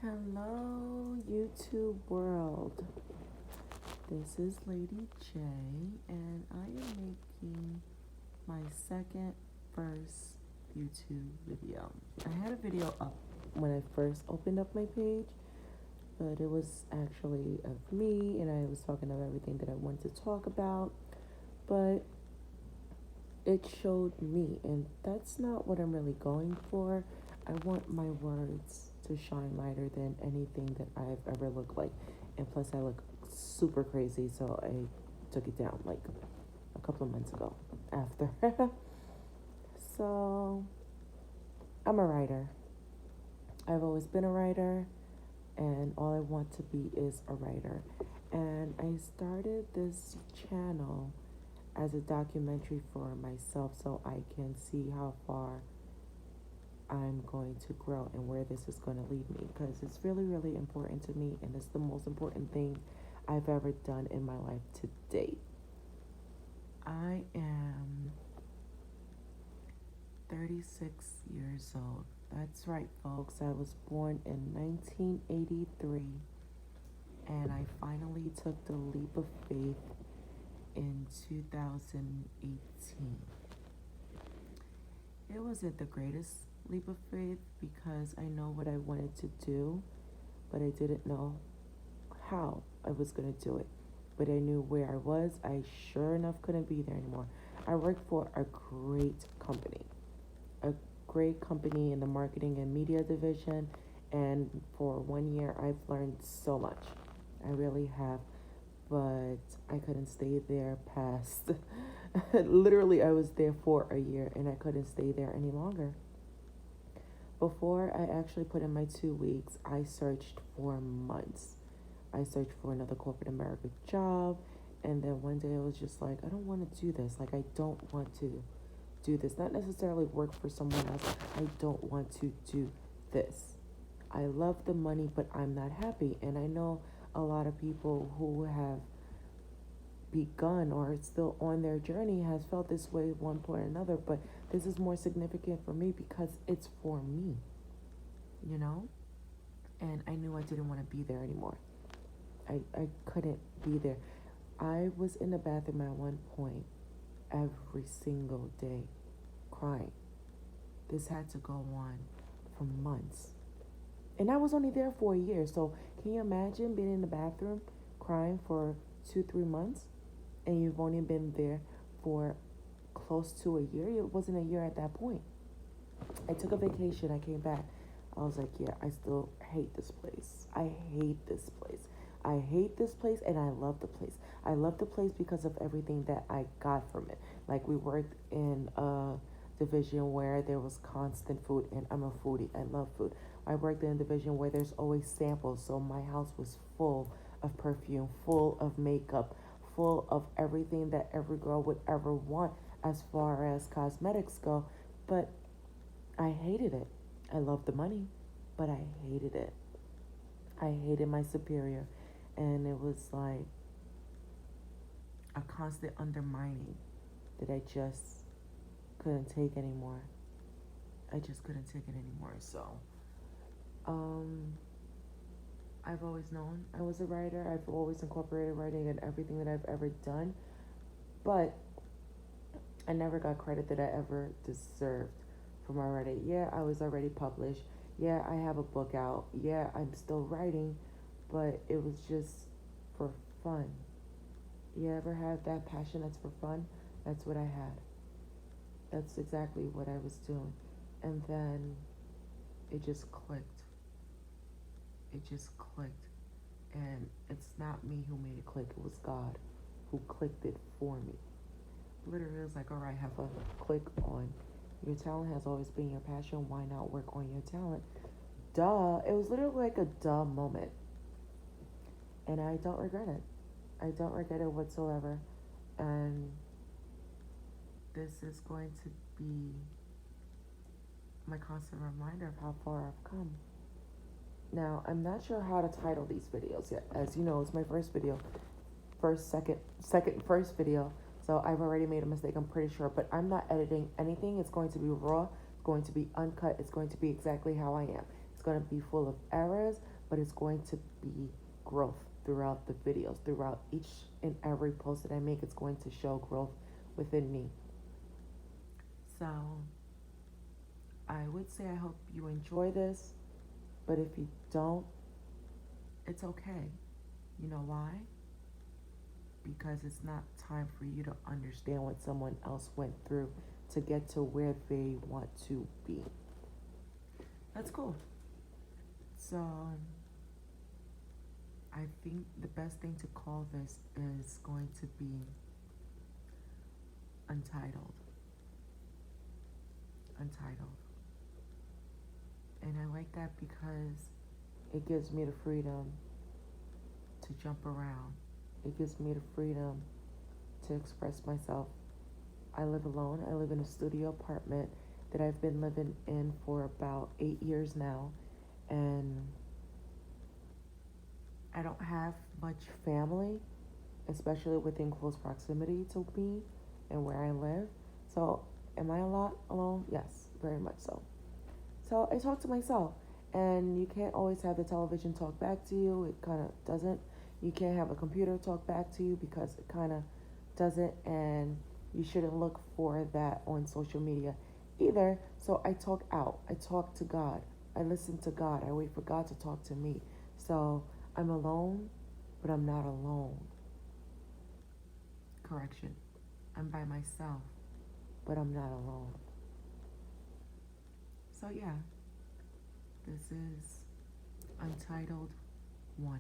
Hello, YouTube world. This is Lady J, and I am making my first YouTube video. I had a video up when I first opened up my page, but it was actually of me, and I was talking about everything that I wanted to talk about, but it showed me, and that's not what I'm really going for. I want my words to shine lighter than anything that I've ever looked like. And plus, I look super crazy, so I took it down like a couple of months ago after. So, I'm a writer. I've always been a writer, and all I want to be is a writer. And I started this channel as a documentary for myself so I can see how far I'm going to grow and where this is going to lead me, because it's really, really important to me, and it's the most important thing I've ever done in my life to date. I am 36 years old. That's right, folks. I was born in 1983, and I finally took the leap of faith in 2018. It wasn't the greatest leap of faith because I know what I wanted to do, but I didn't know how I was going to do it. But I knew where I was. I sure enough couldn't be there anymore. I worked for a great company in the marketing and media division, and for 1 year I've learned so much. I really have, but I couldn't stay there past literally I was there for a year and I couldn't stay there any longer. Before I actually put in my 2 weeks, I searched for months. I searched for another corporate America job, and then one day I was just like, I don't want to do this. Like, I don't want to do this. Not necessarily work for someone else. I don't want to do this. I love the money, but I'm not happy. And I know a lot of people who have begun or are still on their journey has felt this way at one point or another, but this is more significant for me because it's for me, you know? And I knew I didn't want to be there anymore. I couldn't be there. I was in the bathroom at one point every single day crying. This had to go on for months. And I was only there for a year. So can you imagine being in the bathroom crying for 2-3 months? And you've only been there for close to a year. It wasn't a year at that point. I took a vacation. I came back. I was like, yeah, I still hate this place. I hate this place. I hate this place, and I love the place. I love the place because of everything that I got from it. Like, we worked in a division where there was constant food, and I'm a foodie. I love food. I worked in a division where there's always samples, so my house was full of perfume, full of makeup, full of everything that every girl would ever want as far as cosmetics go. But I hated it. I loved the money, but I hated it. I hated my superior, and it was like a constant undermining that I just couldn't take anymore. I just couldn't take it anymore. So I've always known I was a writer. I've always incorporated writing in everything that I've ever done, but I never got credit that I ever deserved for my writing. Yeah, I was already published. Yeah, I have a book out. Yeah, I'm still writing, but it was just for fun. You ever have that passion that's for fun? That's what I had. That's exactly what I was doing. And then it just clicked. It just clicked. And it's not me who made it click. It was God who clicked it for me. Literally, it was like, all right, have a click on. Your talent has always been your passion. Why not work on your talent? Duh. It was literally like a duh moment. And I don't regret it. I don't regret it whatsoever. And this is going to be my constant reminder of how far I've come. Now, I'm not sure how to title these videos yet. As you know, it's my first video. First video. So I've already made a mistake, I'm pretty sure. But I'm not editing anything. It's going to be raw. It's going to be uncut. It's going to be exactly how I am. It's going to be full of errors, but it's going to be growth throughout the videos, throughout each and every post that I make. It's going to show growth within me. So I would say I hope you enjoy this, but if you don't, it's okay. You know why? Because it's not time for you to understand what someone else went through to get to where they want to be. That's cool. So I think the best thing to call this is going to be Untitled. Untitled. And I like that because it gives me the freedom to jump around. It gives me the freedom to express myself. I live alone. I live in a studio apartment that I've been living in for about 8 years now. And I don't have much family, especially within close proximity to me and where I live. So, am I a lot alone? Yes, very much so. So, I talk to myself, and you can't always have the television talk back to you. It kind of doesn't. You can't have a computer talk back to you because it kind of doesn't, and you shouldn't look for that on social media either. So, I talk out, I talk to God, I listen to God, I wait for God to talk to me. So, I'm alone, but I'm not alone. Correction. I'm by myself, but I'm not alone. So, yeah, this is Untitled 1.